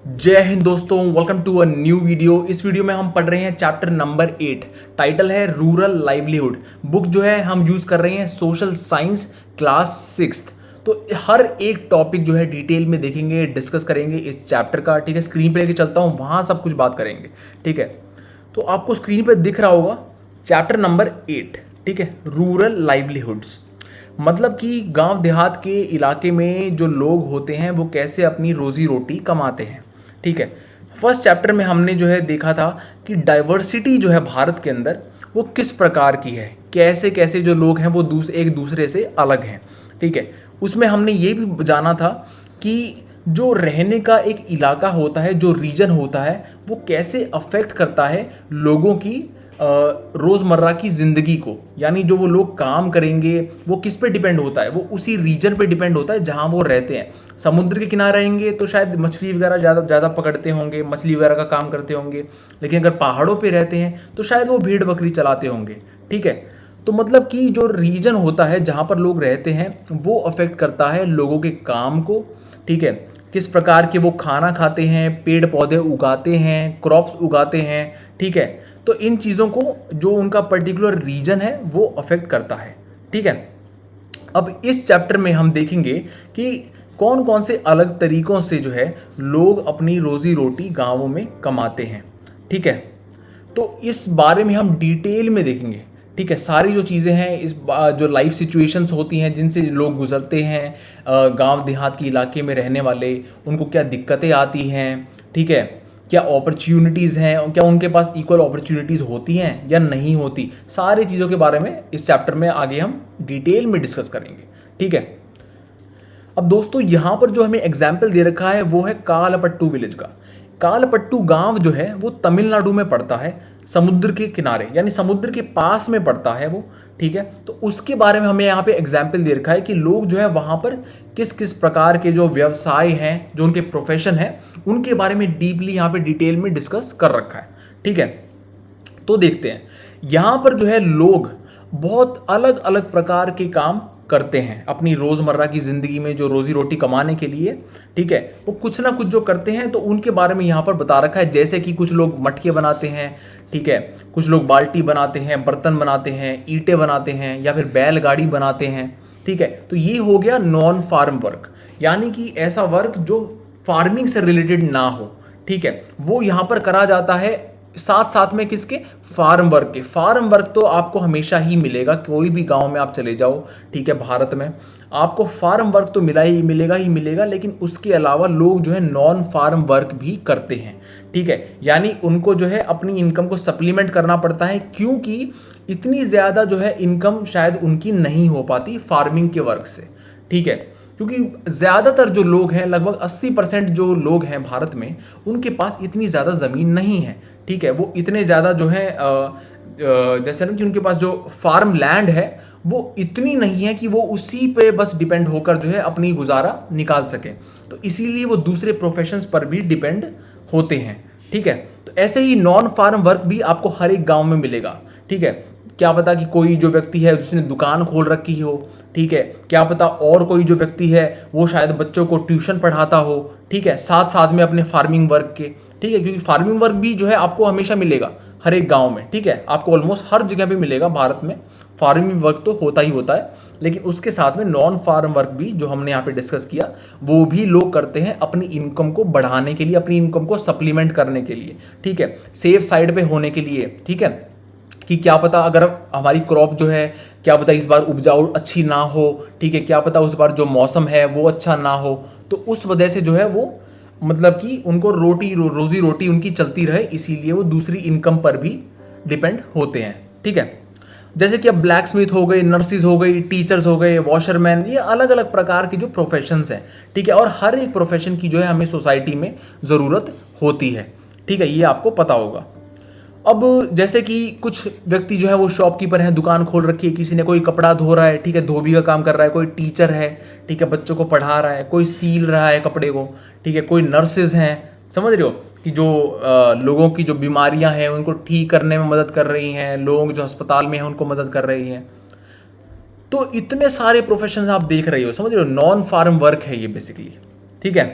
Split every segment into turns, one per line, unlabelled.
जय हिंद दोस्तों, welcome to a new video. इस वीडियो में हम पढ़ रहे हैं चैप्टर नंबर 8। टाइटल है रूरल लाइवलीहुड। बुक जो है हम यूज़ कर रहे हैं सोशल साइंस क्लास 6। तो हर एक टॉपिक जो है डिटेल में देखेंगे, डिस्कस करेंगे इस चैप्टर का। ठीक है, स्क्रीन पे लेके चलता हूँ, वहाँ सब कुछ बात करेंगे। ठीक है, तो आपको स्क्रीन पे दिख रहा होगा चैप्टर नंबर 8। ठीक है, रूरल लाइवलीहुड्स मतलब कि गांव देहात के इलाके में जो लोग होते हैं वो कैसे अपनी रोजी रोटी कमाते हैं। ठीक है, फर्स्ट चैप्टर में हमने जो है देखा था कि डाइवर्सिटी जो है भारत के अंदर वो किस प्रकार की है, कैसे कैसे जो लोग हैं वो एक दूसरे से अलग हैं। ठीक है, उसमें हमने ये भी जाना था कि जो रहने का एक इलाका होता है, जो रीजन होता है, वो कैसे अफेक्ट करता है लोगों की रोज़मर्रा की ज़िंदगी को। यानी जो वो लोग काम करेंगे वो किस पे डिपेंड होता है, वो उसी रीजन पे डिपेंड होता है जहाँ वो रहते हैं। समुद्र के किनारे रहेंगे तो शायद मछली वगैरह ज़्यादा ज़्यादा पकड़ते होंगे, मछली वगैरह का काम करते होंगे। लेकिन अगर पहाड़ों पे रहते हैं तो शायद वो भेड़ बकरी चलाते होंगे। ठीक है, तो मतलब कि जो रीजन होता है जहाँ पर लोग रहते हैं वो अफेक्ट करता है लोगों के काम को। ठीक है, किस प्रकार के वो खाना खाते हैं, पेड़ पौधे उगाते हैं, क्रॉप्स उगाते हैं। ठीक है, तो इन चीज़ों को जो उनका पर्टिकुलर रीजन है वो अफेक्ट करता है। ठीक है, अब इस चैप्टर में हम देखेंगे कि कौन कौन से अलग तरीकों से जो है लोग अपनी रोजी रोटी गांवों में कमाते हैं। ठीक है, तो इस बारे में हम डिटेल में देखेंगे। ठीक है, सारी जो चीज़ें हैं जो लाइफ सिचुएशंस होती हैं जिनसे लोग गुजरते हैं, गांव देहात के इलाके में रहने वाले, उनको क्या दिक्कतें आती हैं। ठीक है, क्या अपॉर्चुनिटीज़ हैं, क्या उनके पास इक्वल अपॉर्चुनिटीज़ होती हैं या नहीं होती, सारी चीज़ों के बारे में इस चैप्टर में आगे हम डिटेल में डिस्कस करेंगे। ठीक है, अब दोस्तों यहाँ पर जो हमें एग्जाम्पल दे रखा है वो है कालपट्टू विलेज का। कालपट्टू गांव जो है वो तमिलनाडु में पड़ता है, समुद्र के किनारे यानी समुद्र के पास में पड़ता है वो। ठीक है, तो उसके बारे में हमें यहाँ पे एग्जाम्पल दे रखा है कि लोग जो है वहाँ पर किस किस प्रकार के जो व्यवसाय हैं, जो उनके प्रोफेशन हैं, उनके बारे में डीपली यहाँ पे डिटेल में डिस्कस कर रखा है। ठीक है, तो देखते हैं यहाँ पर जो है लोग बहुत अलग अलग प्रकार के काम करते हैं अपनी रोज़मर्रा की ज़िंदगी में, जो रोज़ी रोटी कमाने के लिए। ठीक है, वो कुछ ना कुछ जो करते हैं तो उनके बारे में यहाँ पर बता रखा है। जैसे कि कुछ लोग मटके बनाते हैं, ठीक है, कुछ लोग बाल्टी बनाते हैं, बर्तन बनाते हैं, ईंटें बनाते हैं, या फिर बैलगाड़ी बनाते हैं। ठीक है, तो ये हो गया नॉन फार्म वर्क, यानी कि ऐसा वर्क जो फार्मिंग से रिलेटेड ना हो। ठीक है, वो यहाँ पर करा जाता है साथ साथ में किसके, फार्म वर्क के। फार्म वर्क तो आपको हमेशा ही मिलेगा, कोई भी गांव में आप चले जाओ, ठीक है, भारत में आपको फार्म वर्क तो ही मिलेगा। लेकिन उसके अलावा लोग जो है नॉन फार्म वर्क भी करते हैं। ठीक है, यानी उनको जो है अपनी इनकम को सप्लीमेंट करना पड़ता है, क्योंकि इतनी ज़्यादा जो है इनकम शायद उनकी नहीं हो पाती फार्मिंग के वर्क से। ठीक है, क्योंकि ज़्यादातर जो लोग हैं, लगभग 80% जो लोग हैं भारत में, उनके पास इतनी ज़्यादा ज़मीन नहीं है। ठीक है, वो इतने ज़्यादा जो है जैसे ना कि उनके पास जो फार्म लैंड है वो इतनी नहीं है कि वो उसी पे बस डिपेंड होकर जो है अपनी गुजारा निकाल सके। तो इसीलिए वो दूसरे प्रोफेशंस पर भी डिपेंड होते हैं। ठीक है, तो ऐसे ही नॉन फार्म वर्क भी आपको हर एक गांव में मिलेगा। ठीक है, क्या पता कि कोई जो व्यक्ति है उसने दुकान खोल रखी हो। ठीक है, क्या पता और कोई जो व्यक्ति है वो शायद बच्चों को ट्यूशन पढ़ाता हो। ठीक है, साथ साथ में अपने फार्मिंग वर्क के। ठीक है, क्योंकि फार्मिंग वर्क भी जो है आपको हमेशा मिलेगा हर एक गांव में। ठीक है, आपको ऑलमोस्ट हर जगह पे मिलेगा भारत में, फार्मिंग वर्क तो होता ही होता है। लेकिन उसके साथ में नॉन फार्म वर्क भी जो हमने यहाँ पे डिस्कस किया वो भी लोग करते हैं अपनी इनकम को बढ़ाने के लिए, अपनी इनकम को सप्लीमेंट करने के लिए। ठीक है, सेफ साइड पे होने के लिए। ठीक है, कि क्या पता अगर हमारी क्रॉप जो है, क्या पता इस बार उपजाऊ अच्छी ना हो। ठीक है, क्या पता उस बार जो मौसम है वो अच्छा ना हो, तो उस वजह से जो है वो मतलब कि उनको रोजी रोटी उनकी चलती रहे, इसीलिए वो दूसरी इनकम पर भी डिपेंड होते हैं। ठीक है, जैसे कि अब ब्लैक स्मिथ हो गए, नर्सिस हो गई, टीचर्स हो गए, वॉशरमैन, ये अलग अलग प्रकार की जो प्रोफेशंस हैं। ठीक है, और हर एक प्रोफेशन की जो है हमें सोसाइटी में ज़रूरत होती है। ठीक है, ये आपको पता होगा। अब जैसे कि कुछ व्यक्ति जो है वो शॉपकीपर हैं, दुकान खोल रखी है, किसी ने कोई कपड़ा धो रहा है, ठीक है, धोबी का काम कर रहा है, कोई टीचर है, ठीक है, बच्चों को पढ़ा रहा है, कोई सील रहा है कपड़े को। ठीक है, कोई नर्सेज हैं, समझ रहे हो, कि जो लोगों की जो बीमारियां हैं उनको ठीक करने में मदद कर रही हैं, लोग जो अस्पताल में हैं उनको मदद कर रही हैं। तो इतने सारे प्रोफेशन आप देख रही हो, समझ रहे हो, नॉन फार्म वर्क है ये बेसिकली। ठीक है,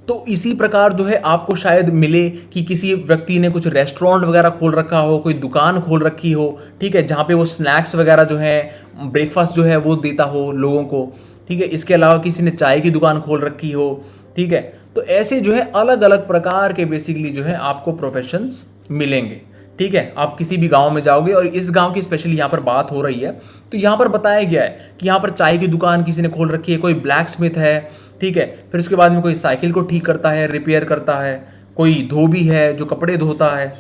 तो तो इसी प्रकार जो है आपको शायद मिले कि किसी व्यक्ति ने कुछ रेस्टोरेंट वगैरह खोल रखा हो, कोई दुकान खोल रखी हो, ठीक है, जहाँ पे वो स्नैक्स वगैरह जो है, ब्रेकफास्ट जो है वो देता हो लोगों को, ठीक है। इसके अलावा किसी ने चाय की दुकान खोल रखी हो, ठीक है। तो ऐसे जो है अलग अलग प्रकार के बेसिकली जो है आपको प्रोफेशंस मिलेंगे, ठीक है। आप किसी भी गांव में जाओगे और इस गांव की स्पेशली यहाँ पर बात हो रही है, तो यहाँ पर बताया गया है कि यहाँ पर चाय की दुकान किसी ने खोल रखी है, कोई ब्लैक स्मिथ है, ठीक है। फिर उसके बाद में कोई साइकिल को ठीक करता है, रिपेयर करता है, कोई धोबी है जो कपड़े धोता है,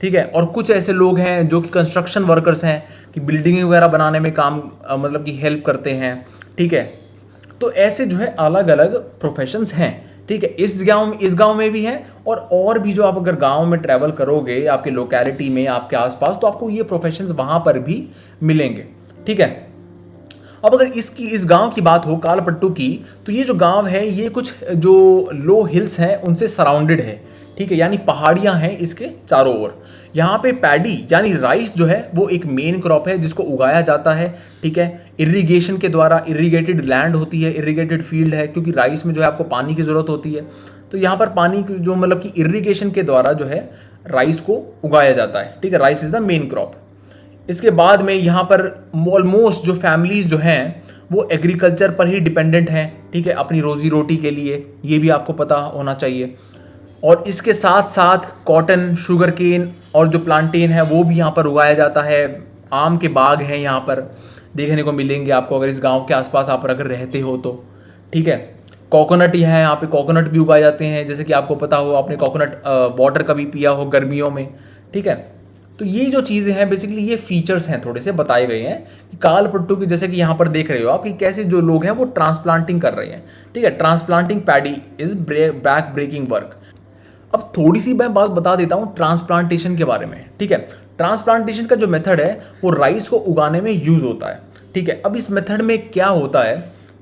ठीक है। और कुछ ऐसे लोग हैं जो कि कंस्ट्रक्शन वर्कर्स हैं कि बिल्डिंग वगैरह बनाने में काम मतलब कि हेल्प करते हैं, ठीक है। तो ऐसे जो है अलग अलग प्रोफेशंस हैं, ठीक है। इस गांव में भी है और भी जो आप अगर गांव में ट्रैवल करोगे आपके लोकेलिटी में, आपके आसपास, तो आपको ये प्रोफेशंस वहां पर भी मिलेंगे, ठीक है। अब अगर इस गांव की बात हो कालपट्टू की, तो ये जो गांव है ये कुछ जो लो हिल्स हैं उनसे सराउंडेड है, ठीक है, यानी पहाड़ियां हैं इसके चारों ओर। यहाँ पे पैडी यानी राइस जो है वो एक मेन क्रॉप है जिसको उगाया जाता है, ठीक है। इरिगेशन के द्वारा, इरिगेटेड लैंड होती है, इरिगेटेड फील्ड है, क्योंकि राइस में जो है आपको पानी की ज़रूरत होती है। तो यहाँ पर पानी की जो मतलब कि इरिगेशन के द्वारा जो है राइस को उगाया जाता है, ठीक है। Rice is the main crop. इसके बाद में यहाँ पर ऑलमोस्ट जो फैमिलीज़ जो हैं वो एग्रीकल्चर पर ही डिपेंडेंट हैं, ठीक है, अपनी रोज़ी रोटी के लिए, ये भी आपको पता होना चाहिए। और इसके साथ साथ कॉटन, शुगर केन और जो प्लांटेन है वो भी यहाँ पर उगाया जाता है। आम के बाग हैं यहाँ पर देखने को मिलेंगे आपको अगर इस गांव के आसपास आप अगर रहते हो तो, ठीक है। कोकोनट ही है यहाँ पे, कोकोनट भी उगाए जाते हैं, जैसे कि आपको पता हो, आपने कोकोनट वाटर कभी पिया हो गर्मियों में, ठीक है। तो ये जो चीज़ें हैं बेसिकली ये फीचर्स हैं थोड़े से बताए गए हैं कि कालपट्टू की, जैसे कि यहाँ पर देख रहे हो आप कि कैसे जो लोग हैं वो ट्रांसप्लांटिंग कर रहे हैं, ठीक है। Transplanting paddy is back breaking work. अब थोड़ी सी मैं बात बता देता हूँ ट्रांसप्लांटेशन के बारे में, ठीक है। ट्रांसप्लांटेशन का जो मेथड है वो राइस को उगाने में यूज़ होता है, ठीक है। अब इस मेथड में क्या होता है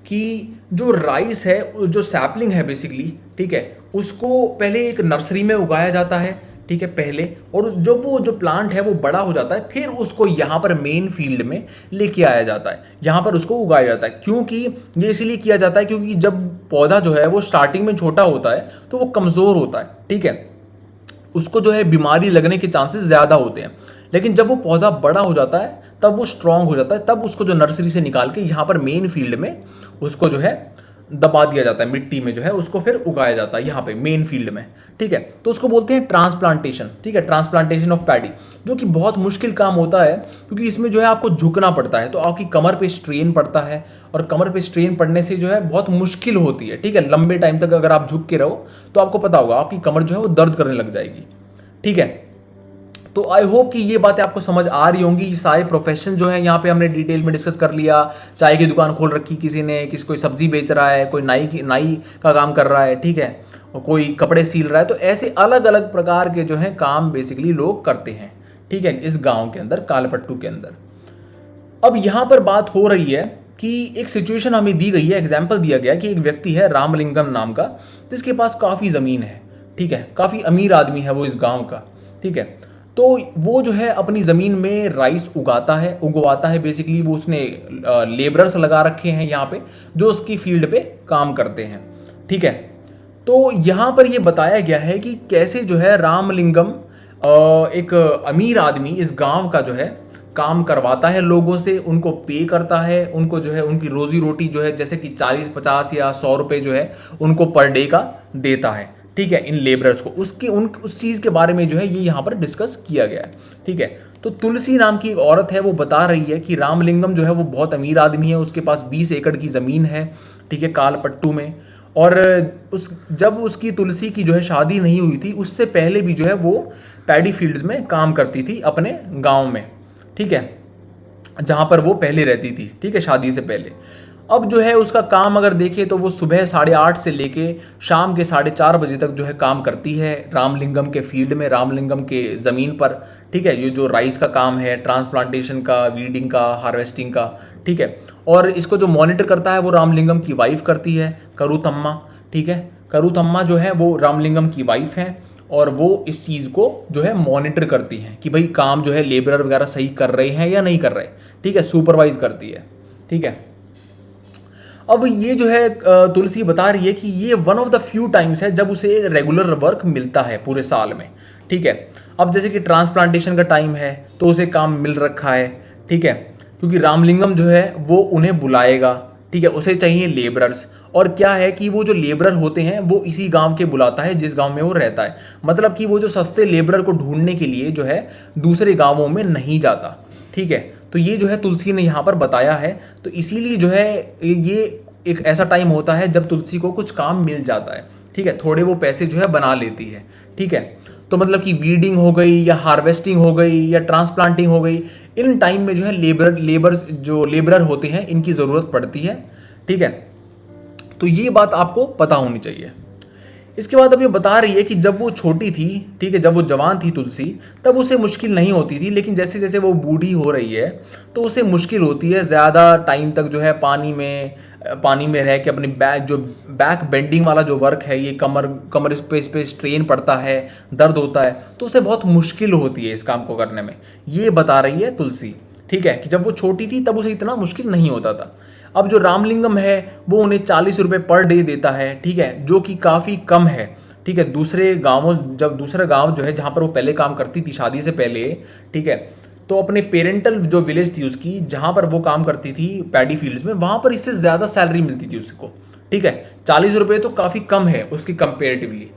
कि जो राइस है, जो सैपलिंग है बेसिकली, ठीक है, उसको पहले एक नर्सरी में उगाया जाता है, ठीक है, पहले। और वो जो प्लांट है वो बड़ा हो जाता है, फिर उसको यहाँ पर मेन फील्ड में लेके आया जाता है, यहाँ पर उसको उगाया जाता है। क्योंकि ये इसीलिए किया जाता है क्योंकि जब पौधा जो है वो स्टार्टिंग में छोटा होता है तो वो कमज़ोर होता है, ठीक है, उसको जो है बीमारी लगने के चांसेस ज़्यादा होते हैं। लेकिन जब वो पौधा बड़ा हो जाता है तब वो स्ट्रांग हो जाता है, तब उसको जो नर्सरी से निकाल के यहाँ पर मेन फील्ड में उसको जो है दबा दिया जाता है, मिट्टी में जो है उसको फिर उगाया जाता है यहाँ पे मेन फील्ड में, ठीक है। तो उसको बोलते हैं ट्रांसप्लांटेशन, ठीक है, ट्रांसप्लांटेशन ऑफ पैडी, जो कि बहुत मुश्किल काम होता है क्योंकि इसमें जो है आपको झुकना पड़ता है, तो आपकी कमर पे स्ट्रेन पड़ता है और कमर पे स्ट्रेन पड़ने से जो है बहुत मुश्किल होती है, ठीक है। लंबे टाइम तक अगर आप झुक के रहो तो आपको पता होगा आपकी कमर जो है वो दर्द करने लग जाएगी, ठीक है। तो आई होप कि ये बातें आपको समझ आ रही होंगी। ये सारे प्रोफेशन जो है यहाँ पे हमने डिटेल में डिस्कस कर लिया। चाय की दुकान खोल रखी किसी ने, कोई सब्जी बेच रहा है, कोई नाई का काम कर रहा है, ठीक है, और कोई कपड़े सील रहा है। तो ऐसे अलग अलग प्रकार के जो है काम बेसिकली लोग करते हैं, ठीक है, इस गाँव के अंदर, कालपट्टू के अंदर। अब यहाँ पर बात हो रही है कि एक सिचुएशन हमें दी गई है, एग्जाम्पल दिया गया कि एक व्यक्ति है रामलिंगम नाम का, जिसके पास काफ़ी ज़मीन है, ठीक है, काफ़ी अमीर आदमी है वो इस गाँव का, ठीक है। तो वो जो है अपनी ज़मीन में राइस उगवाता है बेसिकली। वो उसने लेबरर्स लगा रखे हैं यहाँ पे जो उसकी फील्ड पे काम करते हैं, ठीक है। तो यहाँ पर ये बताया गया है कि कैसे जो है रामलिंगम एक अमीर आदमी इस गांव का जो है काम करवाता है लोगों से, उनको पे करता है, उनको जो है उनकी रोज़ी रोटी जो है जैसे कि 40-50 या 100 रुपये जो है उनको पर डे का देता है, ठीक है, इन लेबरर्स को। उस चीज़ के बारे में जो है ये यहाँ पर डिस्कस किया गया है, ठीक है। तो तुलसी नाम की एक औरत है, वो बता रही है कि रामलिंगम जो है वो बहुत अमीर आदमी है, उसके पास 20 एकड़ की ज़मीन है, ठीक है, कालपट्टू में। और जब उसकी तुलसी की जो है शादी नहीं हुई थी उससे पहले भी जो है वो पैडी फील्ड्स में काम करती थी अपने गाँव में, ठीक है, जहाँ पर वो पहले रहती थी, ठीक है, शादी से पहले। अब जो है उसका काम अगर देखें तो वो सुबह 8:30 से लेके शाम के 4:30 बजे तक जो है काम करती है रामलिंगम के फील्ड में, रामलिंगम के ज़मीन पर, ठीक है। ये जो राइस का काम है, ट्रांसप्लांटेशन का, वीडिंग का, हार्वेस्टिंग का, ठीक है। और इसको जो मॉनिटर करता है वो रामलिंगम की वाइफ करती है, करूथम्मा, ठीक है। करूथम्मा जो है वो रामलिंगम की वाइफ है और वो इस चीज़ को जो है मॉनिटर करती हैं कि भाई काम जो है लेबरर वगैरह सही कर रहे हैं या नहीं कर रहे, ठीक है, सुपरवाइज करती है, ठीक है। अब ये जो है तुलसी बता रही है कि ये one of the few times है जब उसे रेगुलर वर्क मिलता है पूरे साल में। ठीक है, अब जैसे कि ट्रांसप्लांटेशन का टाइम है तो उसे काम मिल रखा है। ठीक है, क्योंकि रामलिंगम जो है वो उन्हें बुलाएगा। ठीक है, उसे चाहिए लेबरर्स, और क्या है कि वो जो लेबरर होते हैं वो इसी गांव के बुलाता है जिस गांव में वो रहता है। मतलब कि वो जो सस्ते लेबरर को ढूंढने के लिए जो है दूसरे गांवों में नहीं जाता। ठीक है, तो ये जो है तुलसी ने यहाँ पर बताया है। तो इसीलिए जो है ये एक ऐसा टाइम होता है जब तुलसी को कुछ काम मिल जाता है। ठीक है, थोड़े वो पैसे जो है बना लेती है। ठीक है, तो मतलब कि वीडिंग हो गई या हार्वेस्टिंग हो गई या ट्रांसप्लांटिंग हो गई, इन टाइम में जो है लेबरर होते हैं इनकी ज़रूरत पड़ती है। ठीक है, तो ये बात आपको पता होनी चाहिए। इसके बाद अब ये बता रही है कि जब वो छोटी थी, ठीक है, जब वो जवान थी तुलसी, तब उसे मुश्किल नहीं होती थी, लेकिन जैसे जैसे वो बूढ़ी हो रही है तो उसे मुश्किल होती है। ज़्यादा टाइम तक जो है पानी में रह के अपनी बैक बेंडिंग वाला जो वर्क है, ये कमर इस पे स्ट्रेन पड़ता है, दर्द होता है, तो उसे बहुत मुश्किल होती है इस काम को करने में। ये बता रही है तुलसी। ठीक है, कि जब वो छोटी थी तब उसे इतना मुश्किल नहीं होता था। अब जो रामलिंगम है वो उन्हें 40 रुपये पर डे देता है। ठीक है, जो कि काफ़ी कम है। ठीक है, जब दूसरा गांव जो है जहाँ पर वो पहले काम करती थी शादी से पहले, ठीक है, तो अपने पेरेंटल जो विलेज थी उसकी, जहाँ पर वो काम करती थी पैडी फील्ड्स में, वहाँ पर इससे ज़्यादा सैलरी मिलती थी उसको। ठीक है, 40 रुपये तो काफ़ी कम है उसकी कंपेरेटिवली,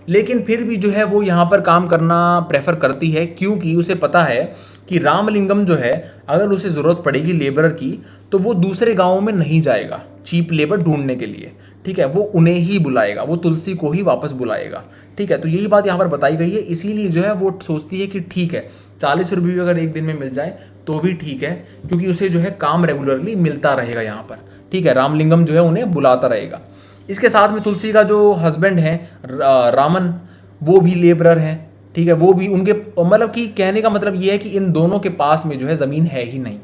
लेकिन फिर भी जो है वो यहाँ पर काम करना प्रेफर करती है, क्योंकि उसे पता है कि रामलिंगम जो है अगर उसे ज़रूरत पड़ेगी लेबरर की तो वो दूसरे गाँवों में नहीं जाएगा चीप लेबर ढूंढने के लिए। ठीक है, वो उन्हें ही बुलाएगा, वो तुलसी को ही वापस बुलाएगा। ठीक है, तो यही बात यहाँ पर बताई गई है। इसीलिए जो है वो सोचती है कि ठीक है, 40 रुपये भी अगर एक दिन में मिल जाए तो भी ठीक है, क्योंकि उसे जो है काम रेगुलरली मिलता रहेगा यहाँ पर। ठीक है, रामलिंगम जो है उन्हें बुलाता रहेगा। इसके साथ में तुलसी का जो हस्बैंड है रामन, वो भी लेबरर हैं। ठीक है, वो भी उनके मतलब कि कहने का मतलब ये है कि इन दोनों के पास में जो है ज़मीन है ही नहीं,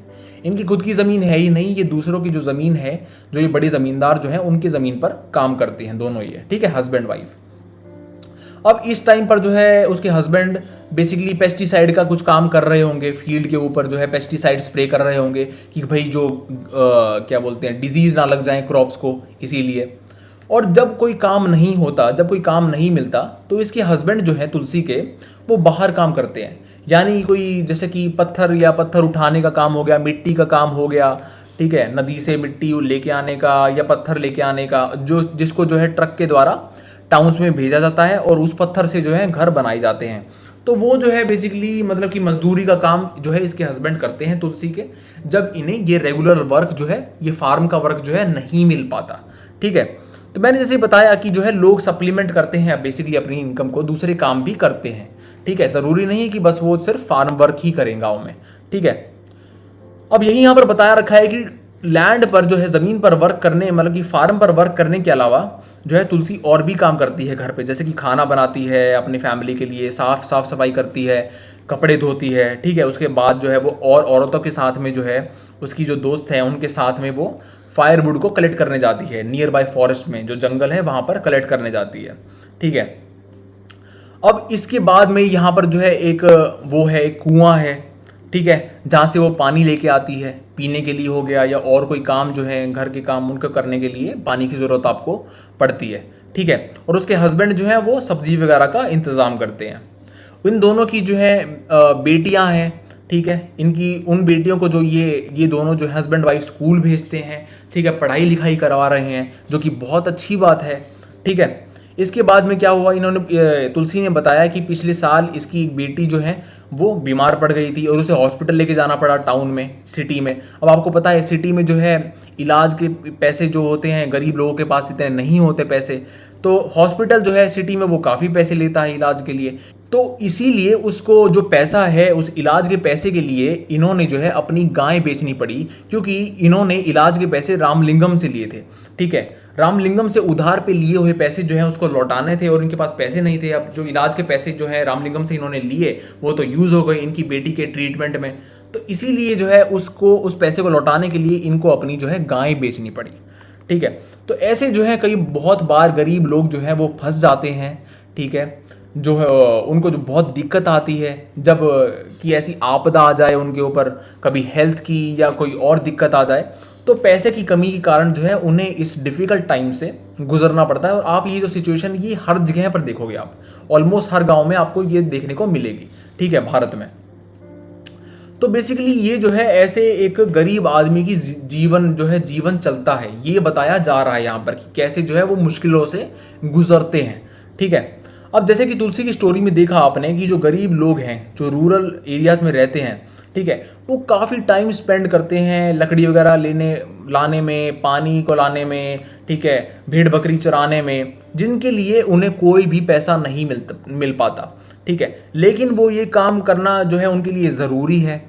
इनकी खुद की ज़मीन है ही नहीं। ये दूसरों की जो ज़मीन है, जो ये बड़े ज़मींदार जो हैं उनकी ज़मीन पर काम करते हैं दोनों ये। ठीक है, हस्बैंड वाइफ। अब इस टाइम पर जो है उसके हस्बैंड बेसिकली पेस्टिसाइड का कुछ काम कर रहे होंगे, फील्ड के ऊपर जो है पेस्टिसाइड स्प्रे कर रहे होंगे कि भाई जो क्या बोलते हैं डिजीज़ ना लग जाए क्रॉप्स को, इसीलिए। और जब कोई काम नहीं होता, जब कोई काम नहीं मिलता, तो इसके हस्बैंड जो है तुलसी के, वो बाहर काम करते हैं। यानी कोई जैसे कि पत्थर उठाने का काम हो गया, मिट्टी का काम हो गया। ठीक है, नदी से मिट्टी लेके आने का या पत्थर लेके आने का, जिसको जो है ट्रक के द्वारा टाउन्स में भेजा जाता है और उस पत्थर से जो है घर बनाए जाते हैं। तो वो जो है बेसिकली मतलब कि मजदूरी का काम जो है इसके हस्बैंड करते हैं तुलसी के, जब इन्हें ये रेगुलर वर्क जो है, ये फार्म का वर्क जो है नहीं मिल पाता। ठीक है, तो मैंने जैसे बताया कि जो है लोग सप्लीमेंट करते हैं बेसिकली अपनी इनकम को, दूसरे काम भी करते हैं। ठीक है, ज़रूरी नहीं है कि बस वो सिर्फ फार्म वर्क ही करें गाँव में। ठीक है, अब यही यहाँ पर बताया रखा है कि लैंड पर जो है ज़मीन पर वर्क करने, मतलब कि फार्म पर वर्क करने के अलावा जो है तुलसी और भी काम करती है घर पे, जैसे कि खाना बनाती है अपनी फैमिली के लिए, साफ सफाई करती है, कपड़े धोती है। ठीक है, उसके बाद जो है वो और औरतों के साथ में जो है उसकी जो दोस्त हैं उनके साथ में वो फायरवुड को कलेक्ट करने जाती है, नियर बाय फॉरेस्ट में जो जंगल है वहाँ पर कलेक्ट करने जाती है। ठीक है, अब इसके बाद में यहाँ पर जो है एक कुआं है। ठीक है, जहाँ से वो पानी लेके आती है, पीने के लिए हो गया या और कोई काम जो है घर के काम उनको करने के लिए पानी की ज़रूरत आपको पड़ती है। ठीक है, और उसके हस्बैंड जो है वो सब्जी वगैरह का इंतज़ाम करते हैं। इन दोनों की जो है बेटियां हैं। ठीक है, इनकी उन बेटियों को जो ये दोनों जो हस्बैंड वाइफ स्कूल भेजते हैं। ठीक है, पढ़ाई लिखाई करवा रहे हैं, जो कि बहुत अच्छी बात है। ठीक है, इसके बाद में क्या हुआ, तुलसी ने बताया कि पिछले साल इसकी एक बेटी जो है वो बीमार पड़ गई थी और उसे हॉस्पिटल लेके जाना पड़ा टाउन में, सिटी में। अब आपको पता है सिटी में जो है इलाज के पैसे जो होते हैं, गरीब लोगों के पास इतने नहीं होते पैसे, तो हॉस्पिटल जो है सिटी में वो काफ़ी पैसे लेता है इलाज के लिए। तो इसीलिए उसको जो पैसा है, उस इलाज के पैसे के लिए इन्होंने जो है अपनी गाय बेचनी पड़ी, क्योंकि इन्होंने इलाज के पैसे रामलिंगम से लिए थे। ठीक है, रामलिंगम से उधार पे लिए हुए पैसे जो है उसको लौटाने थे और इनके पास पैसे नहीं थे। अब जो इलाज के पैसे जो है रामलिंगम से इन्होंने लिए वो तो यूज़ हो गए इनकी बेटी के ट्रीटमेंट में, तो इसीलिए जो है उसको उस पैसे को लौटाने के लिए इनको अपनी जो है गाय बेचनी पड़ी। ठीक है, तो ऐसे जो है कई बहुत बार गरीब लोग जो है वो फंस जाते हैं। ठीक है, जो है उनको जो बहुत दिक्कत आती है जब कि ऐसी आपदा आ जाए उनके ऊपर, कभी हेल्थ की या कोई और दिक्कत आ जाए, तो पैसे की कमी के कारण जो है उन्हें इस डिफ़िकल्ट टाइम से गुजरना पड़ता है। और आप ये जो सिचुएशन ये हर जगह पर देखोगे, आप ऑलमोस्ट हर गांव में आपको ये देखने को मिलेगी, ठीक है, भारत में। तो बेसिकली ये जो है ऐसे एक गरीब आदमी की जीवन जो है जीवन चलता है, ये बताया जा रहा है यहाँ पर कि कैसे जो है वो मुश्किलों से गुजरते हैं, ठीक है। अब जैसे कि तुलसी की स्टोरी में देखा आपने कि जो गरीब लोग हैं, जो रूरल एरियाज में रहते हैं, ठीक है, वो काफ़ी टाइम स्पेंड करते हैं लकड़ी वगैरह लाने में, पानी को लाने में, ठीक है, भेड़ बकरी चराने में, जिनके लिए उन्हें कोई भी पैसा नहीं मिल पाता, ठीक है। लेकिन वो ये काम करना जो है उनके लिए ज़रूरी है,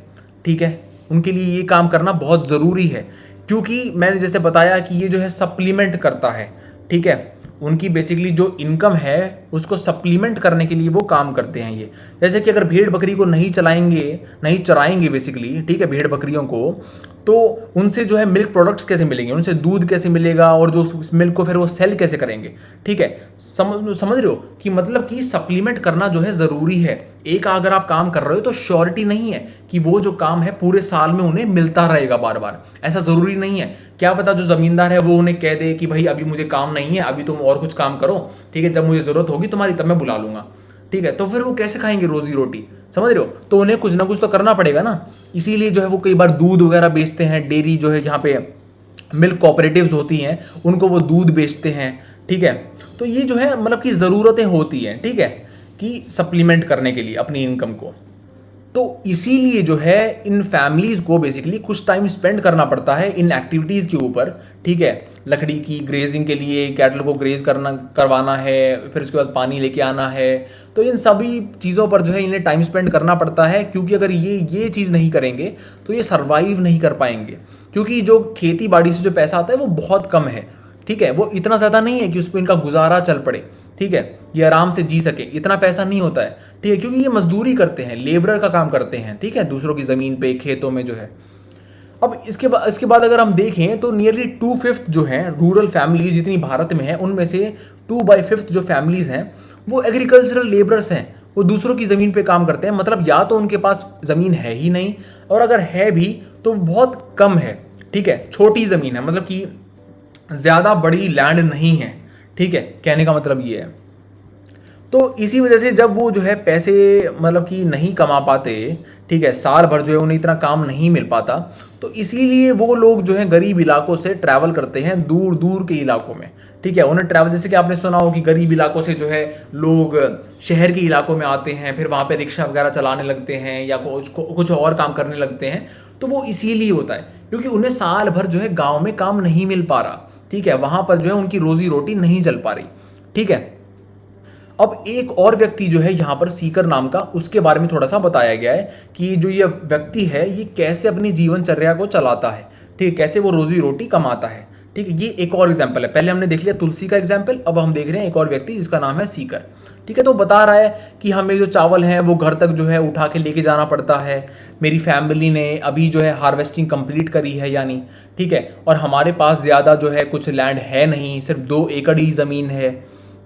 ठीक है, उनके लिए ये काम करना बहुत ज़रूरी है, क्योंकि मैंने जैसे बताया कि ये जो है सप्लीमेंट करता है, ठीक है। उनकी बेसिकली जो इनकम है उसको सप्लीमेंट करने के लिए वो काम करते हैं ये। जैसे कि अगर भेड़ बकरी को नहीं चराएंगे बेसिकली, ठीक है, भेड़ बकरियों को, तो उनसे जो है मिल्क प्रोडक्ट्स कैसे मिलेंगे, उनसे दूध कैसे मिलेगा, और जो उस मिल्क को फिर वो सेल कैसे करेंगे, ठीक है। समझ रहे हो कि मतलब कि सप्लीमेंट करना जो है ज़रूरी है। एक अगर आप काम कर रहे हो तो श्योरिटी नहीं है कि वो जो काम है पूरे साल में उन्हें मिलता रहेगा बार बार, ऐसा ज़रूरी नहीं है। क्या पता जो ज़मींदार है वो उन्हें कह दे कि भाई अभी मुझे काम नहीं है, अभी तुम और कुछ काम करो, ठीक है, जब मुझे ज़रूरत होगी तुम्हारी तब मैं बुला लूँगा, ठीक है। तो फिर वो कैसे खाएंगे रोजी रोटी, समझ रहे हो। तो उन्हें कुछ ना कुछ तो करना पड़ेगा ना। इसीलिए जो है वो कई बार दूध वगैरह बेचते हैं, डेयरी जो है जहाँ पे मिल्क कोऑपरेटिव्स होती हैं उनको वो दूध बेचते हैं, ठीक है। तो ये जो है मतलब कि ज़रूरतें होती हैं, ठीक है, कि सप्लीमेंट करने के लिए अपनी इनकम को। तो इसीलिए जो है इन फैमिलीज़ को बेसिकली कुछ टाइम स्पेंड करना पड़ता है इन एक्टिविटीज़ के ऊपर, ठीक है। लकड़ी की ग्रेजिंग के लिए कैटल को ग्रेज करवाना है, फिर उसके बाद पानी लेके आना है। तो इन सभी चीज़ों पर जो है इन्हें टाइम स्पेंड करना पड़ता है, क्योंकि अगर ये चीज़ नहीं करेंगे तो ये सर्वाइव नहीं कर पाएंगे। क्योंकि जो खेती बाड़ी से जो पैसा आता है वो बहुत कम है, ठीक है, वो इतना ज़्यादा नहीं है कि उस पर इनका गुजारा चल पड़े, ठीक है, ये आराम से जी सके, इतना पैसा नहीं होता है, ठीक है, क्योंकि ये मजदूरी करते हैं, लेबरर का काम करते हैं, ठीक है, दूसरों की ज़मीन पे, खेतों में जो है। अब इसके बाद अगर हम देखें तो नियरली 2/5 जो हैं रूरल फैमिलीज जितनी भारत में है, उनमें से 2/5 जो फैमिलीज हैं वो एग्रीकल्चरल लेबरर्स हैं। वो दूसरों की ज़मीन पे काम करते हैं, मतलब या तो उनके पास ज़मीन है ही नहीं, और अगर है भी तो बहुत कम है, ठीक है, छोटी ज़मीन है, मतलब कि ज़्यादा बड़ी लैंड नहीं है, ठीक है, कहने का मतलब ये है। तो इसी वजह से जब वो जो है पैसे मतलब कि नहीं कमा पाते, ठीक है, साल भर जो है उन्हें इतना काम नहीं मिल पाता, तो इसीलिए वो लोग जो है गरीब इलाकों से ट्रैवल करते हैं दूर दूर के इलाकों में, ठीक है। उन्हें ट्रैवल, जैसे कि आपने सुना हो कि गरीब इलाकों से जो है लोग शहर के इलाकों में आते हैं, फिर वहाँ पे रिक्शा वगैरह चलाने लगते हैं या कुछ और काम करने लगते हैं। तो वो इसीलिए होता है क्योंकि उन्हें साल भर जो है गाँव में काम नहीं मिल पा रहा, ठीक है, वहाँ पर जो है उनकी रोजी रोटी नहीं चल पा रही, ठीक है। अब एक और व्यक्ति जो है यहाँ पर सीकर नाम का, उसके बारे में थोड़ा सा बताया गया है कि जो ये व्यक्ति है ये कैसे अपनी जीवनचर्या को चलाता है, ठीक है, कैसे वो रोजी रोटी कमाता है, ठीक है। ये एक और एग्जाम्पल है। पहले हमने देख लिया तुलसी का एग्जाम्पल, अब हम देख रहे हैं एक और व्यक्ति जिसका नाम है सीकर, ठीक है। तो बता रहा है कि हमें जो चावल हैं वो घर तक जो है उठा के लेके जाना पड़ता है। मेरी फैमिली ने अभी जो है हार्वेस्टिंग कंप्लीट करी है यानी, ठीक है, और हमारे पास ज़्यादा जो है कुछ लैंड है नहीं, सिर्फ 2 एकड़ ही ज़मीन है,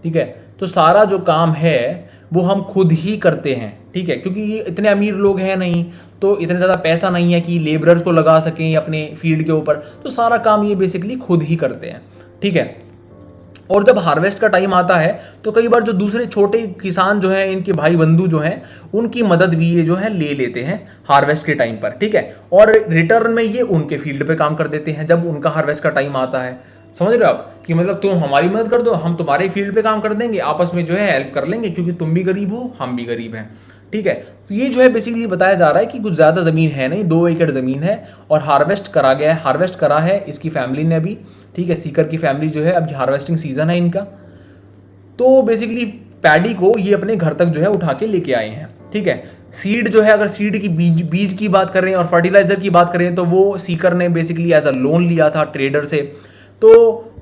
ठीक है। तो सारा जो काम है वो हम खुद ही करते हैं, ठीक है, क्योंकि ये इतने अमीर लोग हैं नहीं, तो इतने ज़्यादा पैसा नहीं है कि लेबरर को लगा सकें अपने फील्ड के ऊपर, तो सारा काम ये बेसिकली खुद ही करते हैं, ठीक है। और जब हार्वेस्ट का टाइम आता है तो कई बार जो दूसरे छोटे किसान जो हैं, इनके भाई बंधु जो हैं, उनकी मदद भी ये जो है ले लेते हैं हार्वेस्ट के टाइम पर, ठीक है। और रिटर्न में ये उनके फील्ड पे काम कर देते हैं जब उनका हार्वेस्ट का टाइम आता है। समझ रहे हो आप कि मतलब तुम हमारी मदद कर दो, हम तुम्हारे फील्ड पे काम कर देंगे, आपस में जो है हेल्प कर लेंगे, क्योंकि तुम भी गरीब हो हम भी गरीब हैं, ठीक है। तो ये जो है बेसिकली बताया जा रहा है कि कुछ ज़्यादा ज़मीन है नहीं, 2 एकड़ ज़मीन है और हार्वेस्ट करा गया है, हार्वेस्ट करा है इसकी फैमिली ने अभी, ठीक है। सीकर की फैमिली जो है अभी हार्वेस्टिंग सीजन है इनका, तो बेसिकली पैडी को ये अपने घर तक जो है उठा के लेके आए हैं, ठीक है। सीड जो है, अगर सीड की बीज की बात कर रहे हैं और फर्टिलाइजर की बात करें तो वो सीकर ने बेसिकली एज अ लोन लिया था ट्रेडर से। तो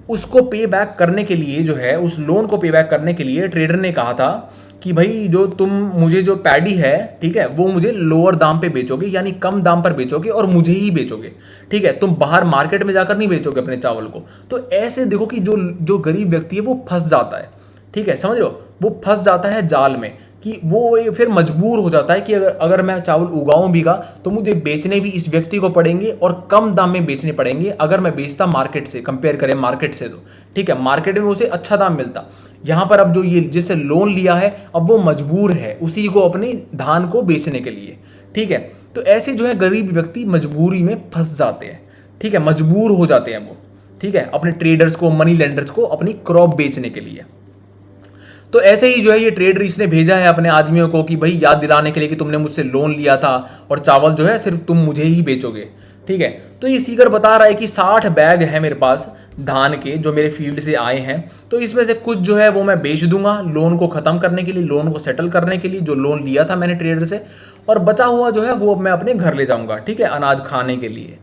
उसको पे बैक करने के लिए जो है, उस लोन को पे बैक करने के लिए ट्रेडर ने कहा था कि भाई जो तुम मुझे जो पैडी है, ठीक है, वो मुझे लोअर दाम पे बेचोगे, यानी कम दाम पर बेचोगे और मुझे ही बेचोगे, ठीक है, तुम बाहर मार्केट में जाकर नहीं बेचोगे अपने चावल को। तो ऐसे देखो कि जो गरीब व्यक्ति है वो फंस जाता है, ठीक है, समझ रहे हो, वो फंस जाता है जाल में, कि वो फिर मजबूर हो जाता है कि अगर मैं चावल उगाऊं भीगा तो मुझे बेचने भी इस व्यक्ति को पड़ेंगे और कम दाम में बेचने पड़ेंगे अगर मैं बेचता मार्केट से, कंपेयर करें मार्केट से तो ठीक है, मार्केट में उसे अच्छा दाम मिलता। यहाँ पर अब जो ये जिससे लोन लिया है अब वो मजबूर है उसी को अपने धान को बेचने के लिए, ठीक है। तो ऐसे जो है गरीब व्यक्ति मजबूरी में फंस जाते हैं, ठीक है, मजबूर हो जाते हैं वो, ठीक है, अपने ट्रेडर्स को, मनी लेंडर्स को अपनी क्रॉप बेचने के लिए। तो ऐसे ही जो है ये ट्रेडर इसने भेजा है अपने आदमियों को कि भाई याद दिलाने के लिए कि तुमने मुझसे लोन लिया था और चावल जो है सिर्फ तुम मुझे ही बेचोगे, ठीक है। तो ये सीकर बता रहा है कि 60 बैग है मेरे पास धान के जो मेरे फील्ड से आए हैं, तो इसमें से कुछ जो है वो मैं बेच दूंगा लोन को ख़त्म करने के लिए, लोन को सेटल करने के लिए जो लोन लिया था मैंने ट्रेडर से, और बचा हुआ जो है वो मैं अपने घर ले जाऊंगा, ठीक है, अनाज खाने के लिए।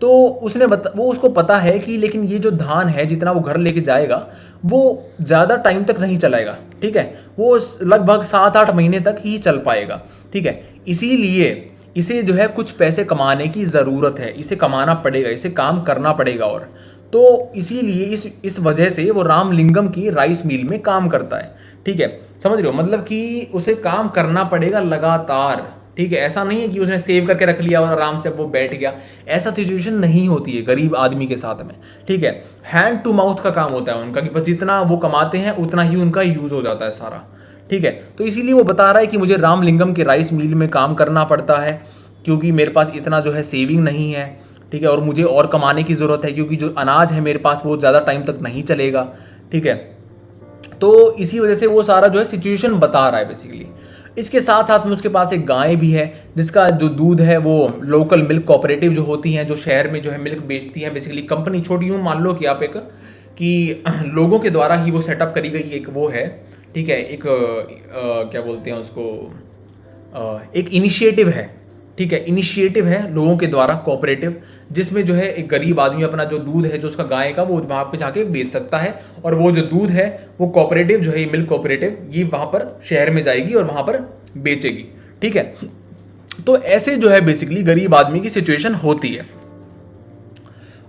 तो वो उसको पता है कि लेकिन ये जो धान है जितना वो घर लेके जाएगा वो ज़्यादा टाइम तक नहीं चलेगा, ठीक है, वो लगभग 7-8 महीने तक ही चल पाएगा, ठीक है। इसीलिए इसे जो है कुछ पैसे कमाने की ज़रूरत है, इसे कमाना पड़ेगा, इसे काम करना पड़ेगा। और तो इसीलिए इस वजह से वो रामलिंगम की राइस मिल में काम करता है, ठीक है, समझ रहे हो, मतलब कि उसे काम करना पड़ेगा लगातार, ठीक है। ऐसा नहीं है कि उसने सेव करके रख लिया और आराम से वो बैठ गया, ऐसा सिचुएशन नहीं होती है गरीब आदमी के साथ में, ठीक है। हैंड टू माउथ का काम होता है उनका कि बस जितना वो कमाते हैं उतना ही उनका यूज हो जाता है सारा, ठीक है। तो इसीलिए वो बता रहा है कि मुझे रामलिंगम के राइस मिल में काम करना पड़ता है क्योंकि मेरे पास इतना जो है सेविंग नहीं है, ठीक है, और मुझे और कमाने की ज़रूरत है क्योंकि जो अनाज है मेरे पास वो ज़्यादा टाइम तक नहीं चलेगा, ठीक है। तो इसी वजह से वो सारा जो है सिचुएशन बता रहा है बेसिकली। इसके साथ साथ में उसके पास एक गाय भी है जिसका जो दूध है वो लोकल मिल्क कोऑपरेटिव जो होती हैं जो शहर में जो है मिल्क बेचती हैं, बेसिकली कंपनी छोटी यूँ मान लो कि आप एक कि लोगों के द्वारा ही वो सेटअप करी गई एक वो है, ठीक है, एक क्या बोलते हैं उसको, एक इनिशिएटिव है, ठीक है, इनिशिएटिव है लोगों के द्वारा कोऑपरेटिव, जिसमें जो है एक गरीब आदमी अपना जो दूध है जो उसका गाय का वो वहाँ पे जाके बेच सकता है और वो जो दूध है वो कोऑपरेटिव जो है मिल्क कोऑपरेटिव ये वहाँ पर शहर में जाएगी और वहाँ पर बेचेगी, ठीक है। तो ऐसे जो है बेसिकली गरीब आदमी की सिचुएशन होती है।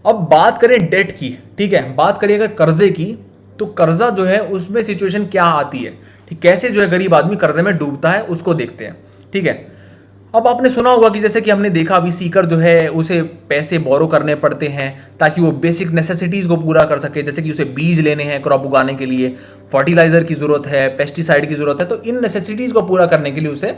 अब बात करें डेट की, ठीक है, बात करें अगर कर्जे की, तो कर्जा जो है उसमें सिचुएशन क्या आती है, ठीक, कैसे जो है गरीब आदमी कर्जे में डूबता है उसको देखते हैं, ठीक है। अब आपने सुना होगा कि जैसे कि हमने देखा अभी सीकर जो है उसे पैसे बोरो करने पड़ते हैं ताकि वो बेसिक नेसेसिटीज़ को पूरा कर सके, जैसे कि उसे बीज लेने हैं क्रॉप उगाने के लिए, फर्टिलाइजर की ज़रूरत है, पेस्टिसाइड की ज़रूरत है, तो इन नेसेसिटीज़ को पूरा करने के लिए उसे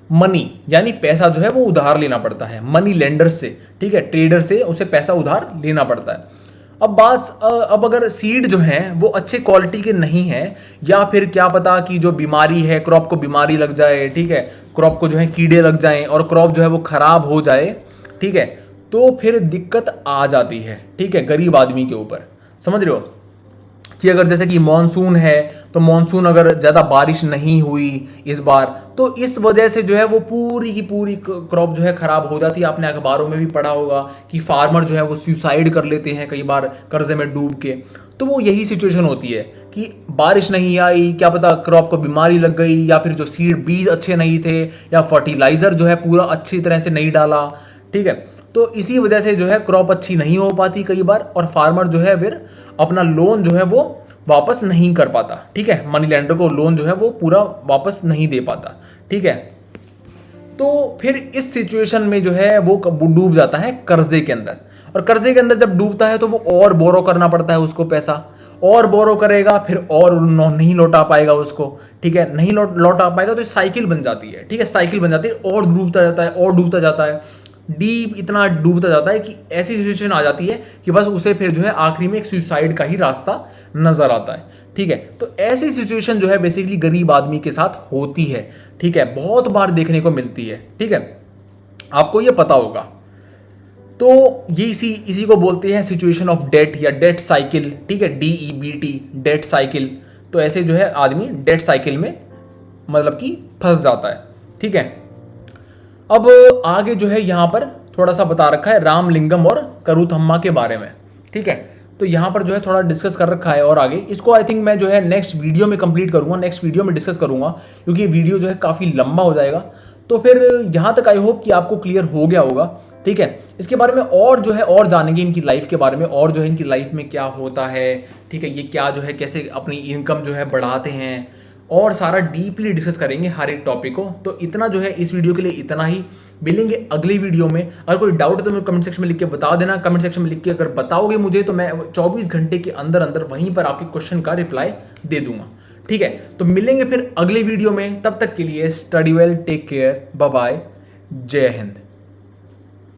मनी यानी पैसा जो है वो उधार लेना पड़ता है मनी लेंडर से, ठीक है, ट्रेडर से उसे पैसा उधार लेना पड़ता है। अब अगर सीड जो हैं वो अच्छे क्वालिटी के नहीं हैं या फिर क्या पता कि जो बीमारी है क्रॉप को बीमारी लग जाए, ठीक है, क्रॉप को जो है कीड़े लग जाएं और क्रॉप जो है वो खराब हो जाए, ठीक है, तो फिर दिक्कत आ जाती है, ठीक है, गरीब आदमी के ऊपर, समझ रहे हो कि अगर जैसे कि मॉनसून है तो मॉनसून अगर ज़्यादा बारिश नहीं हुई इस बार तो इस वजह से जो है वो पूरी की पूरी क्रॉप जो है ख़राब हो जाती है। आपने अखबारों में भी पढ़ा होगा कि फार्मर जो है वो सुसाइड कर लेते हैं कई बार कर्जे में डूब के। तो वो यही सिचुएशन होती है कि बारिश नहीं आई, क्या पता क्रॉप को बीमारी लग गई या फिर जो सीड बीज अच्छे नहीं थे या फर्टिलाइज़र जो है पूरा अच्छी तरह से नहीं डाला, ठीक है। तो इसी वजह से जो है क्रॉप अच्छी नहीं हो पाती कई बार और फार्मर जो है फिर अपना लोन जो है वो वापस नहीं कर पाता, ठीक है, मनी लेंडर को लोन जो है वो पूरा वापस नहीं दे पाता, ठीक है। तो फिर इस सिचुएशन में जो है वो डूब जाता है कर्जे के अंदर, और कर्जे के अंदर जब डूबता है तो वो और बोरो करना पड़ता है उसको, पैसा और बोरो करेगा फिर और नहीं लौटा पाएगा उसको, ठीक है, नहीं लौटा पाएगा तो साइकिल बन जाती है, ठीक है, साइकिल बन जाती है और डूबता जाता है और डूबता जाता है, डीप इतना डूबता जाता है कि ऐसी सिचुएशन आ जाती है कि बस उसे फिर जो है आखिरी में एक सुसाइड का ही रास्ता नजर आता है, ठीक है। तो ऐसी सिचुएशन जो है बेसिकली गरीब आदमी के साथ होती है, ठीक है, बहुत बार देखने को मिलती है, ठीक है, आपको ये पता होगा। तो ये इसी को बोलते हैं सिचुएशन ऑफ डेट या डेट साइकिल, ठीक है, DEBT डेट साइकिल। तो ऐसे जो है आदमी डेट साइकिल में मतलब कि फंस जाता है, ठीक है। अब आगे जो है यहाँ पर थोड़ा सा बता रखा है रामलिंगम और करूथम्मा के बारे में, ठीक है। तो यहाँ पर जो है थोड़ा डिस्कस कर रखा है और आगे इसको आई थिंक मैं जो है नेक्स्ट वीडियो में कंप्लीट करूँगा, नेक्स्ट वीडियो में डिस्कस करूँगा क्योंकि ये वीडियो जो है काफ़ी लंबा हो जाएगा। तो फिर यहाँ तक आई होप कि आपको क्लियर हो गया होगा, ठीक है। इसके बारे में और जो है और जानेंगे इनकी लाइफ के बारे में और जो है इनकी लाइफ में क्या होता है, ठीक है, ये क्या जो है कैसे अपनी इनकम जो है बढ़ाते हैं और सारा डीपली डिस्कस करेंगे हर एक टॉपिक को। तो इतना जो है इस वीडियो के लिए इतना ही। मिलेंगे अगली वीडियो में। अगर कोई डाउट है तो मेरे कमेंट सेक्शन में लिख के बता देना। कमेंट सेक्शन में लिख के अगर बताओगे मुझे तो मैं 24 घंटे के अंदर अंदर वहीं पर आपके क्वेश्चन का रिप्लाई दे दूंगा। ठीक है, तो मिलेंगे फिर अगले वीडियो में। तब तक के लिए study well, take care, bye bye, जय हिंद।